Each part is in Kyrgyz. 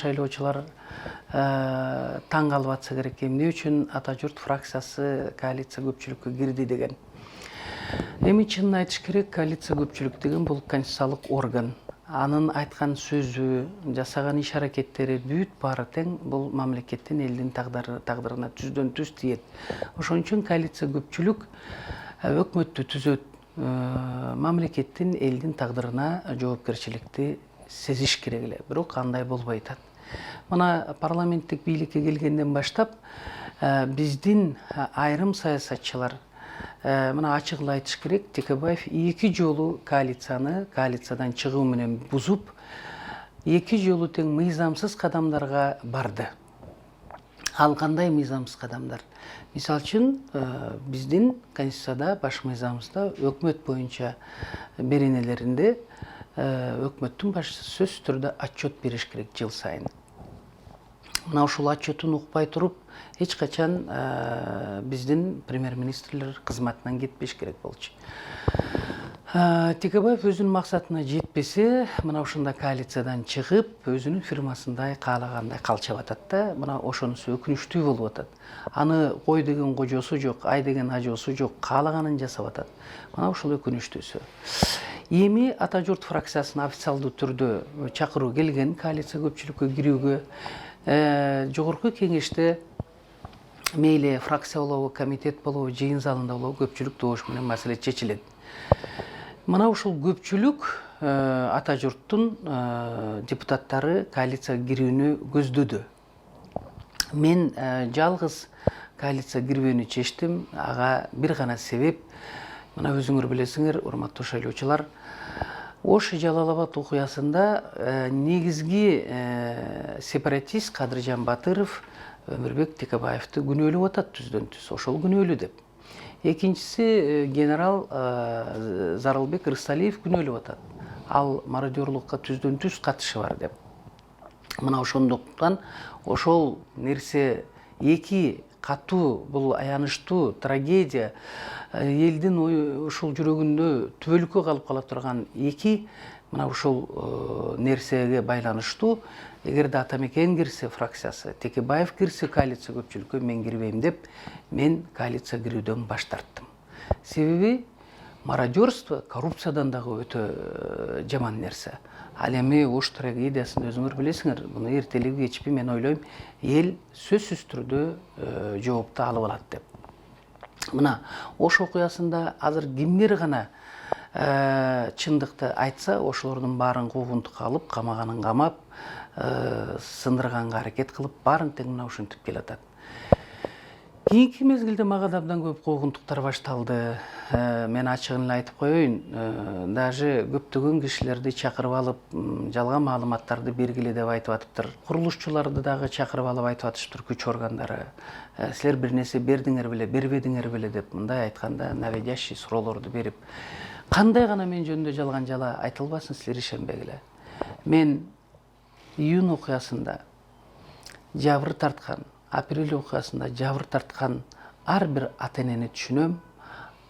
шайлоочулар таң калып атса керек, эмне үчүн Ата журт фракциясы коалиция көпчүлүккө кирди деген. Эми чынын айтыш керек, коалиция көпчүлүк деген бул конституциялык орган. Анын айткан сөзү, жасаган иш аракеттери бүт баары тең бул мамлекеттин, элдин тагдырына түздөн түз тиет. Ошон үчүн коалиция көпчүлүк өкмөттү түзөт, мамлекеттин, элдин тагдырына жоопкерчиликти сезиш керек эле. Бирок андай болбой атат. Мына парламенттик бийликке келгенден баштап биздин айрым саясатчылар, мына ачык эле айтыш керек, Текебаев 2 жолу коалициядан чыгуу менен бузуп, 2 жолу тең мыйзамсыз кадамдарга барды. Ал кандай мыйзамсыз кадамдар? Мисалы үчүн, биздин Конституцияда, баш мыйзамыбызда өкмөт боюнча беренелеринде өкмөттүн башчысы сөзсүз түрдө отчет бериш керек жыл сайын. Мына ушул отчетун укпай туруп, эч качан биздин премьер-министрлер кызматынан кетпеш керек болчу. Текебаев өзүнүн максатына жетпесе, мына ушундай коалициядан чыгып, өзүнүн фирмасындай каалагандай калчап атат да, мына ошонусу өкүнүчтүү болуп атат. Аны кой деген кожосу жок, ай деген ажоосу жок, каалаганын жасап атат. Мына ушул өкүнүчтүүсү. Эми Ата журт фракциясына официалдуу түрдө чакыруу келген коалиция көпчүлүккө кирүүгө. Жогорку кеңеште мейли фракция болобу, комитет болобу, жыйын залында болобу, көпчүлүк добуш менен маселе чечилет. Мына ушул көпчүлүк Ата журттун депутаттары коалицияга кирүүнү көздөдү. Мен жалгыз коалицияга кирбөөнү чечтим. Ага бир гана себеп. Мына өзүңөр билесиңер, урматтуу шайлоочулар, Ош Жалал-Абад окуясында негизги сепаратист Кадыржан Батыров Өмүрбек Текебаевди күнөөлөп атат түздөн түз. Ошол күнөөлүү деп. Экинчиси генерал Зарылбек Рысталиев күнөөлөп атат. Ал мародерлукка түздөн түз катышы бар деп. Мына ошондуктан ошол нерсе эки катуу, бул аянычтуу трагедия, элдин ушул жүрөгүндө түбөлүккө калып кала турган эки мына ушул нерсеге байланыштуу. Эгерде Атамекен кирсе фракциясы, Текебаев кирсе коалиция көпчүлүккө, мен кирбейм деп, мен коалиция кирүүдөн баш тарттым. Себеби мародерство коррупциядан дагы өтө жаман нерсе. Ал эми Ош трагедиясын өзүңөр билесиңер, муну эртелеби кечпи мен ойлойм, эл сөзсүз түрдө жоопту алып алат деп. Мына Ош окуясында азыр кимдер гана чындыкты айтса, ошолордун баарын куугунтукка алып, камаганын камап, сындырганга аракет кылып, баарын тең мына ушинтип келатат. Кийинки мезгилде мага да абдан көп куугунтуктар башталды. Мен ачыгын эле айтып коеюн, даже көптөгөн кишилерди чакырып алып, жалган маалыматтарды бергиле деп айтып атыптыр. Курулушчуларды дагы чакырып алып айтып атышыптыр күч органдары. Силер бир нерсе бердиңер беле, бербедиңер беле деп, мындай айтканда наводящий суроолорду берип, кандай гана мен жөнүндө жалган жала айтылбасын, силер ишенбегиле. Мен июнь окуясында жабыр тарткан, апрель окуясында жабыр тарткан ар бир ата энени түшүнөм,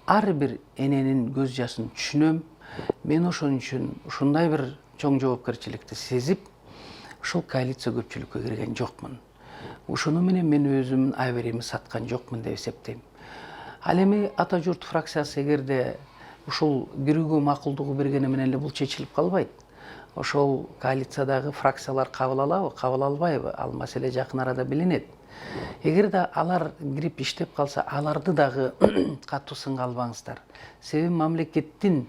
ар бир эненин көз жашын түшүнөм. Мен ошон үчүн ушундай бир чоң жоопкерчиликти сезип, ушул коалиция көпчүлүккө кирген жокмун. Ушуну менен мен өзүмдүн айберимди саткан жокмун деп эсептейм. Ал эми Ата журт фракциясы эгерде ушул кирүүгө макулдугу бергени менен эле бул чечилип калбайт. Ошол коалициядагы фракциялар кабыл алабы, кабыл албайбы? Ал маселе жакын арада билинет. Эгерде алар кирип иштеп калса, аларды дагы катуу сынга албаңыздар. Себеби мамлекеттин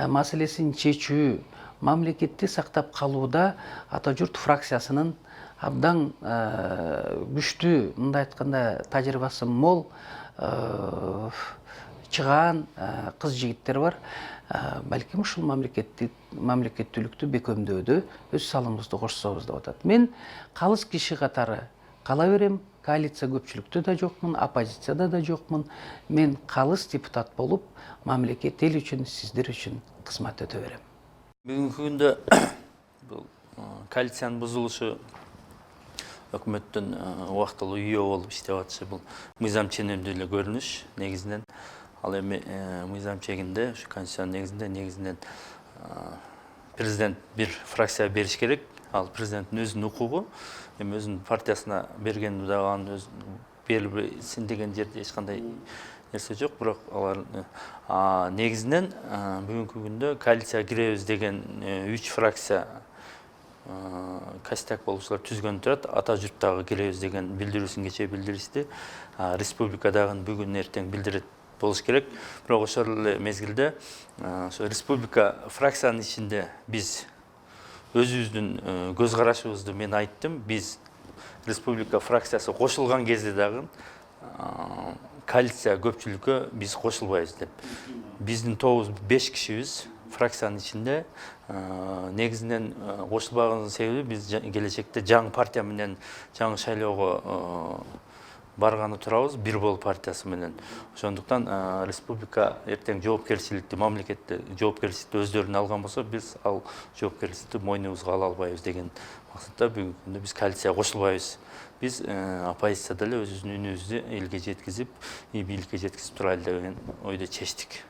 маселесин чечүү, мамлекетти сактап калууда Ата журт фракциясынын абдан күчтүү, мындай айтканда тажрыйбасы мол чыгаан кыз жигиттер бар. Балким ушул мамлекеттүүлүктү бекемдөөдө өз салымыбызды кошсобуз деп атат. Мен калыс киши катары кала берем, коалиция көпчүлүктө да жокмун, оппозицияда да жокмун. Мен калыс депутат болуп, мамлекет эл үчүн, сиздер үчүн кызмат өтө берем. Бүгүнкү күндө бул коалициянын бузулушу, өкмөттүн убактылуу үйөө болуп иштеп атышы бул мыйзам ченемдүү эле көрүнүш негизинен. Ал эми мыйзам чегинде, ушу конституциянын негизинде президент бир фракция бериш керек. ал президенттин өзүнүн укугу. Эми өзүнүн партиясына берген дагы өз берилсин деген жерде эч кандай нерсе жок, бирок алар негизинен бүгүнкү күндө коалицияга киребиз деген 3 фракция костяк болуучулар түзгөн турат. Ата журттагы киребиз деген билдирүүсүн кечээ билдиришти. Республикадагы бүгүн эртең билдирет болуш керек. Бирок ошол эле мезгилде ошо республика фракциянын ичинде биз өзүбүздүн көз карашыбызды мен айттым. Биз республика фракциясы кошулган кезде дагы коалиция көпчүлүккө биз кошулбайбыз деп. Биздин тобубуз 5 кишибиз. Фракциянын ичинде негизинен кошулбагыбыздын себеби биз келечекте жаңы партия менен жаңы шайлоого барганы турабыз, бир бол партиясы менен. Ошондуктан республика эртең жоопкерчиликти, мамлекетте жоопкерчиликти өздөрүнө алган болсо, биз ал жоопкерчиликти мойнубузга ала албайбыз деген максатта бүгүнкү күндө биз коалицияга кошулбайбыз. Биз оппозицияда эле өзүбүздүн үнүбүздү элге жеткизип, бийликке жеткизип турайлы деген ойдо чечтик.